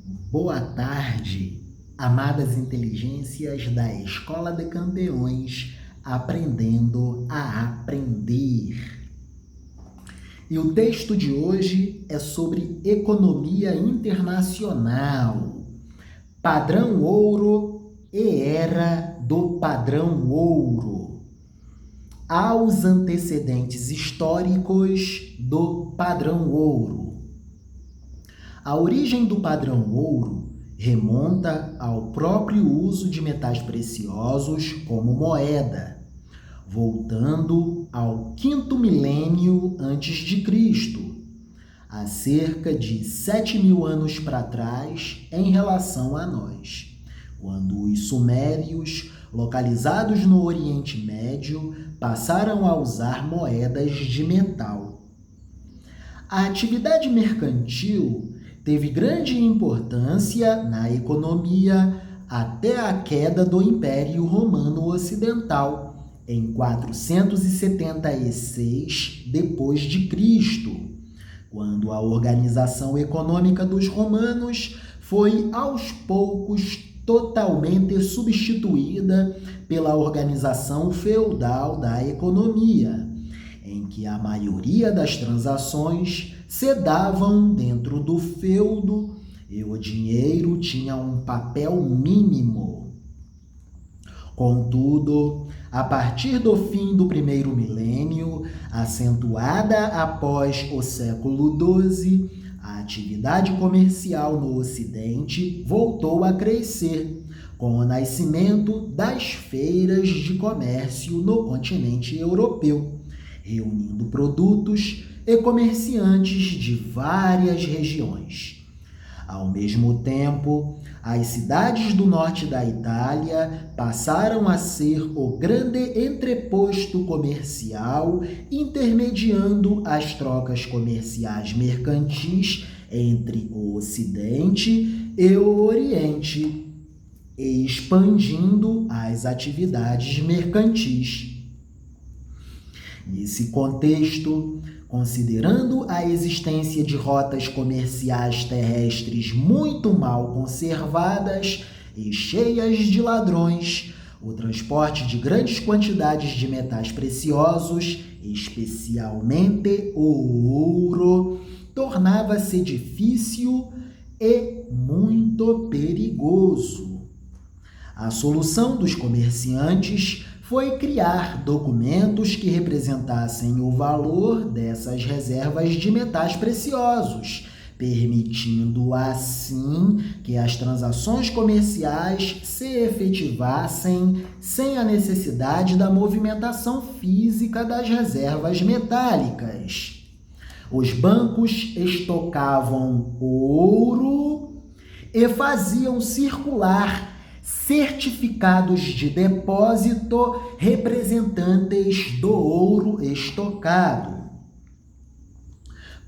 Boa tarde, amadas inteligências da Escola de Campeões, aprendendo a aprender. E o texto de hoje é sobre economia internacional, padrão ouro e era do padrão ouro. Aos antecedentes históricos do padrão ouro. A origem do padrão ouro remonta ao próprio uso de metais preciosos como moeda, voltando ao quinto milênio antes de Cristo, há cerca de 7.000 anos para trás em relação a nós, quando os sumérios, localizados no Oriente Médio, passaram a usar moedas de metal. A atividade mercantil teve grande importância na economia até a queda do Império Romano Ocidental, em 476 d.C., quando a organização econômica dos romanos foi aos poucos totalmente substituída pela organização feudal da economia, em que a maioria das transações se davam dentro do feudo e o dinheiro tinha um papel mínimo. Contudo, a partir do fim do primeiro milênio, acentuada após o século XII, a atividade comercial no Ocidente voltou a crescer, com o nascimento das feiras de comércio no continente europeu, reunindo produtos e comerciantes de várias regiões. Ao mesmo tempo, as cidades do norte da Itália passaram a ser o grande entreposto comercial, intermediando as trocas comerciais mercantis entre o Ocidente e o Oriente, e expandindo as atividades mercantis. Nesse contexto, considerando a existência de rotas comerciais terrestres muito mal conservadas e cheias de ladrões, o transporte de grandes quantidades de metais preciosos, especialmente o ouro, tornava-se difícil e muito perigoso. A solução dos comerciantes foi criar documentos que representassem o valor dessas reservas de metais preciosos, permitindo assim que as transações comerciais se efetivassem sem a necessidade da movimentação física das reservas metálicas. Os bancos estocavam ouro e faziam circular certificados de depósito representantes do ouro estocado.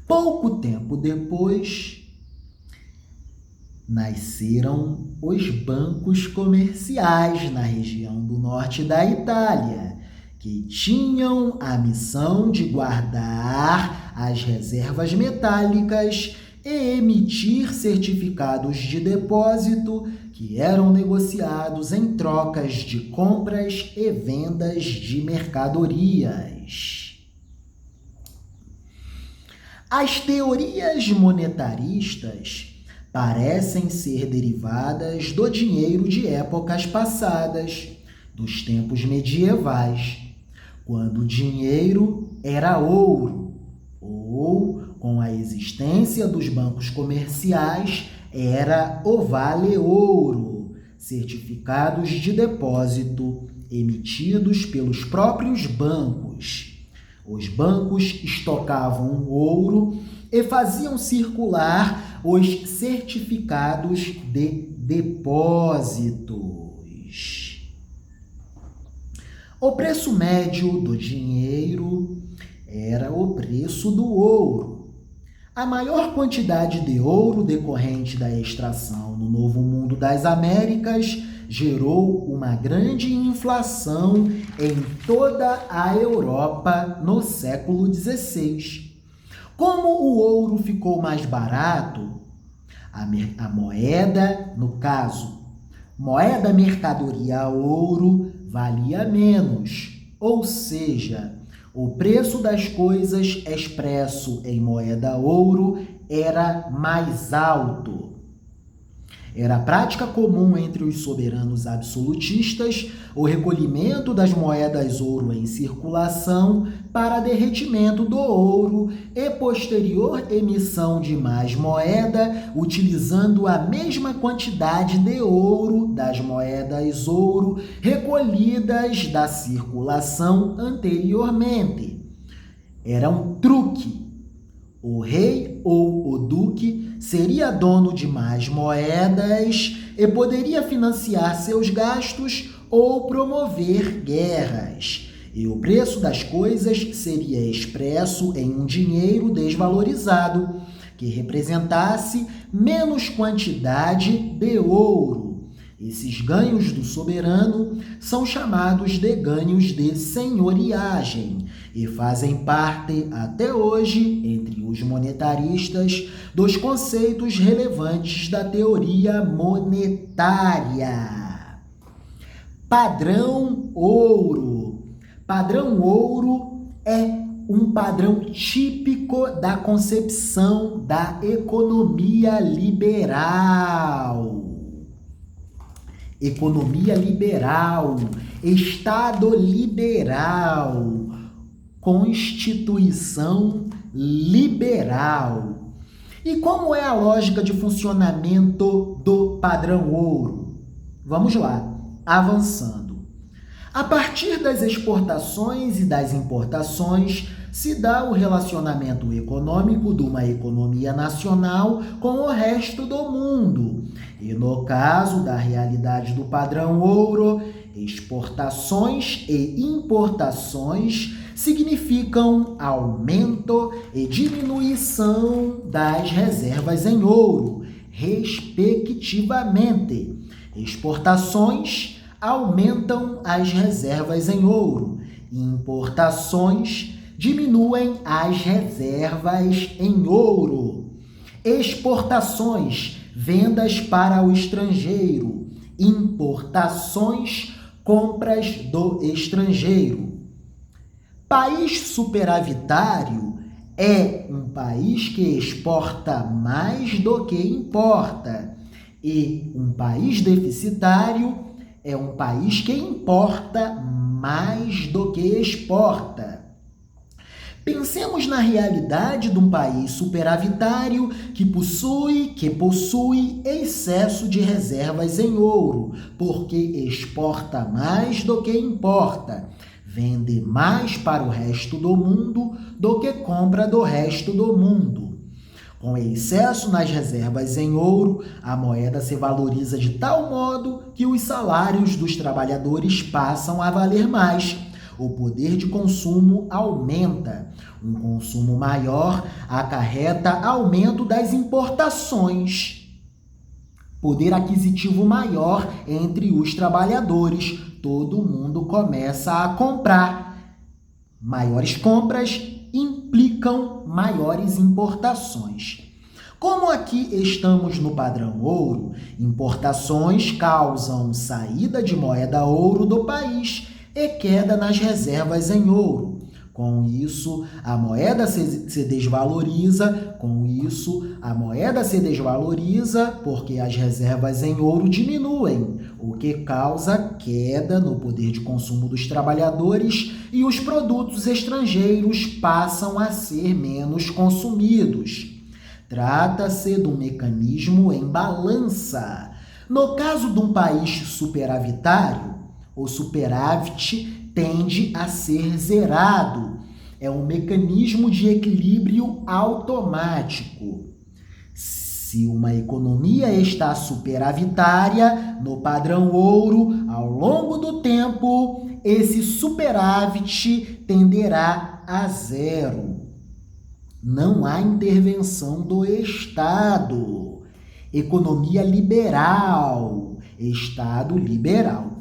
Pouco tempo depois, nasceram os bancos comerciais na região do norte da Itália, que tinham a missão de guardar as reservas metálicas e emitir certificados de depósito que eram negociados em trocas de compras e vendas de mercadorias. As teorias monetaristas parecem ser derivadas do dinheiro de épocas passadas, dos tempos medievais, quando o dinheiro era ouro, ou, com a existência dos bancos comerciais, era o vale-ouro, certificados de depósito emitidos pelos próprios bancos. Os bancos estocavam ouro e faziam circular os certificados de depósitos. O preço médio do dinheiro era o preço do ouro. A maior quantidade de ouro decorrente da extração no Novo Mundo das Américas gerou uma grande inflação em toda a Europa no século XVI. Como o ouro ficou mais barato, A moeda, no caso, moeda mercadoria ouro, valia menos, ou seja, o preço das coisas expresso em moeda ouro era mais alto. Era prática comum entre os soberanos absolutistas o recolhimento das moedas ouro em circulação para derretimento do ouro e posterior emissão de mais moeda, utilizando a mesma quantidade de ouro das moedas ouro recolhidas da circulação anteriormente. Era um truque. O rei ou o duque seria dono de mais moedas e poderia financiar seus gastos ou promover guerras. E o preço das coisas seria expresso em um dinheiro desvalorizado, que representasse menos quantidade de ouro. Esses ganhos do soberano são chamados de ganhos de senhoriagem e fazem parte, até hoje, entre os monetaristas, dos conceitos relevantes da teoria monetária. Padrão ouro. Padrão ouro é um padrão típico da concepção da economia liberal. Economia liberal, Estado liberal, Constituição liberal. E como é a lógica de funcionamento do padrão ouro? Vamos lá, avançando. A partir das exportações e das importações, se dá o relacionamento econômico de uma economia nacional com o resto do mundo. E no caso da realidade do padrão ouro, exportações e importações significam aumento e diminuição das reservas em ouro, respectivamente. Exportações aumentam as reservas em ouro, importações diminuem as reservas em ouro. Exportações, vendas para o estrangeiro. Importações, compras do estrangeiro. País superavitário é um país que exporta mais do que importa. E um país deficitário é um país que importa mais do que exporta. Pensemos na realidade de um país superavitário que possui excesso de reservas em ouro, porque exporta mais do que importa, vende mais para o resto do mundo do que compra do resto do mundo. Com excesso nas reservas em ouro, a moeda se valoriza de tal modo que os salários dos trabalhadores passam a valer mais. O poder de consumo aumenta. Um consumo maior acarreta aumento das importações. Poder aquisitivo maior entre os trabalhadores. Todo mundo começa a comprar. Maiores compras implicam maiores importações. Como aqui estamos no padrão ouro, importações causam saída de moeda ouro do país e queda nas reservas em ouro. Com isso, a moeda se desvaloriza. Porque as reservas em ouro diminuem, o que causa queda no poder de consumo dos trabalhadores e os produtos estrangeiros passam a ser menos consumidos. Trata-se de um mecanismo em balança. No caso de um país superavitário, o superávit tende a ser zerado. É um mecanismo de equilíbrio automático. Se uma economia está superavitária, no padrão ouro, ao longo do tempo, esse superávit tenderá a zero. Não há intervenção do Estado. Economia liberal, Estado liberal.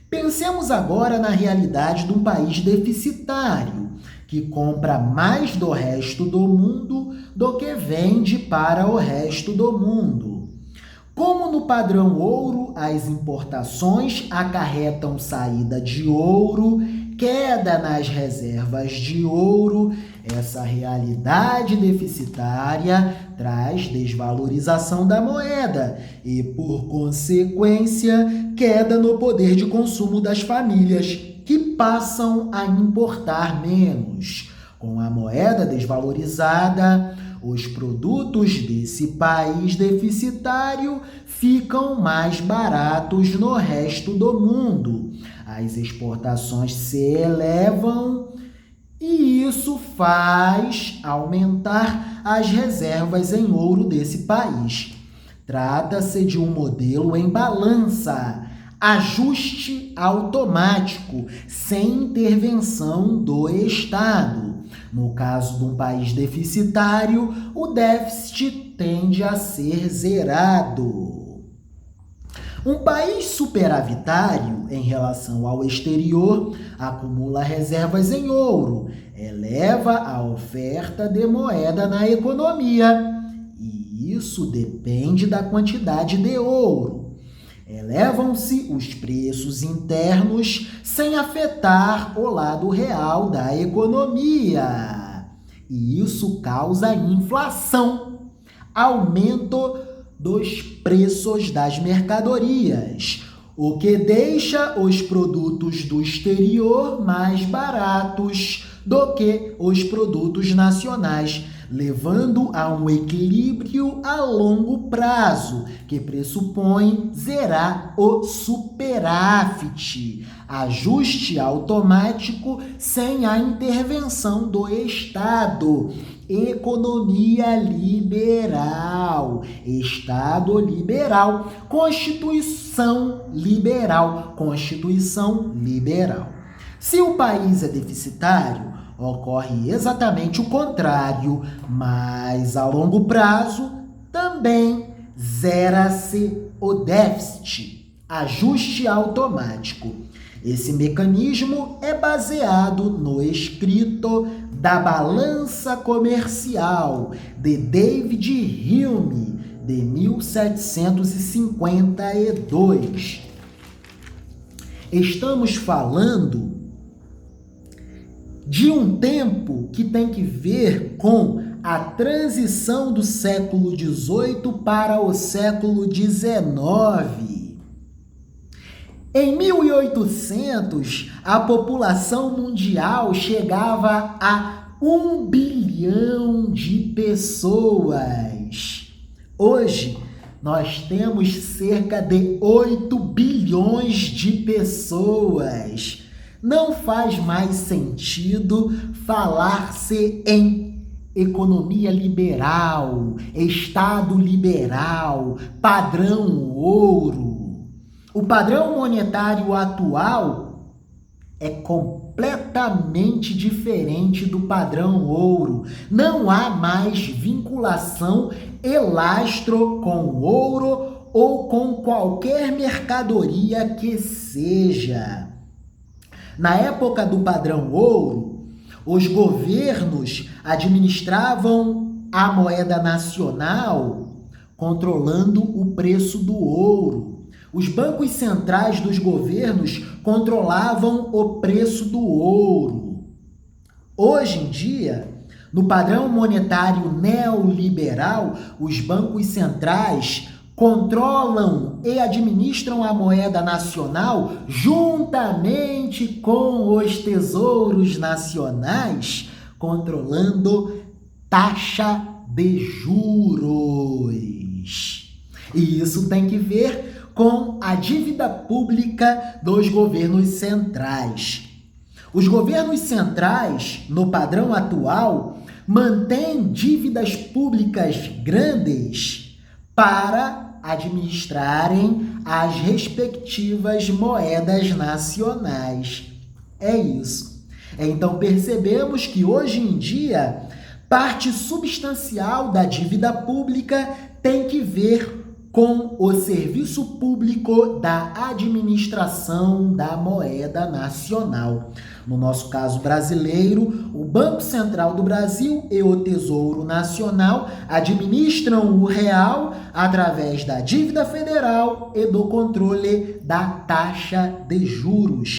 Pensemos agora na realidade de um país deficitário. que compra mais do resto do mundo do que vende para o resto do mundo. Como no padrão ouro, as importações acarretam saída de ouro, queda nas reservas de ouro, essa realidade deficitária traz desvalorização da moeda e, por consequência, queda no poder de consumo das famílias, que passam a importar menos. Com a moeda desvalorizada, os produtos desse país deficitário ficam mais baratos no resto do mundo. As exportações se elevam e isso faz aumentar as reservas em ouro desse país. Trata-se de um modelo em balança, ajuste automático, sem intervenção do Estado. No caso de um país deficitário, o déficit tende a ser zerado. Um país superavitário em relação ao exterior acumula reservas em ouro, eleva a oferta de moeda na economia, e isso depende da quantidade de ouro. Elevam-se os preços internos sem afetar o lado real da economia. E isso causa inflação, aumento dos preços das mercadorias, o que deixa os produtos do exterior mais baratos do que os produtos nacionais, levando a um equilíbrio a longo prazo, que pressupõe zerar o superávit, ajuste automático sem a intervenção do Estado, economia liberal, Estado liberal, Constituição liberal, Constituição liberal. Se o país é deficitário, ocorre exatamente o contrário, mas a longo prazo também zera-se o déficit, ajuste automático. Esse mecanismo é baseado no escrito da Balança Comercial de David Hume, de 1752. Estamos falando de um tempo que tem que ver com a transição do século XVIII para o século XIX. Em 1800, a população mundial chegava a 1 bilhão de pessoas. Hoje, nós temos cerca de 8 bilhões de pessoas. Não faz mais sentido falar-se em economia liberal, Estado liberal, padrão ouro. O padrão monetário atual é completamente diferente do padrão ouro. Não há mais vinculação elastro com ouro ou com qualquer mercadoria que seja. Na época do padrão ouro, os governos administravam a moeda nacional, controlando o preço do ouro. Os bancos centrais dos governos controlavam o preço do ouro. Hoje em dia, no padrão monetário neoliberal, os bancos centrais controlam e administram a moeda nacional juntamente com os tesouros nacionais, controlando taxa de juros. E isso tem que ver com a dívida pública dos governos centrais. Os governos centrais, no padrão atual, mantêm dívidas públicas grandes para administrarem as respectivas moedas nacionais. É isso. Então percebemos que hoje em dia, parte substancial da dívida pública tem que ver com o serviço público da administração da moeda nacional. No nosso caso brasileiro, o Banco Central do Brasil e o Tesouro Nacional administram o real através da dívida federal e do controle da taxa de juros.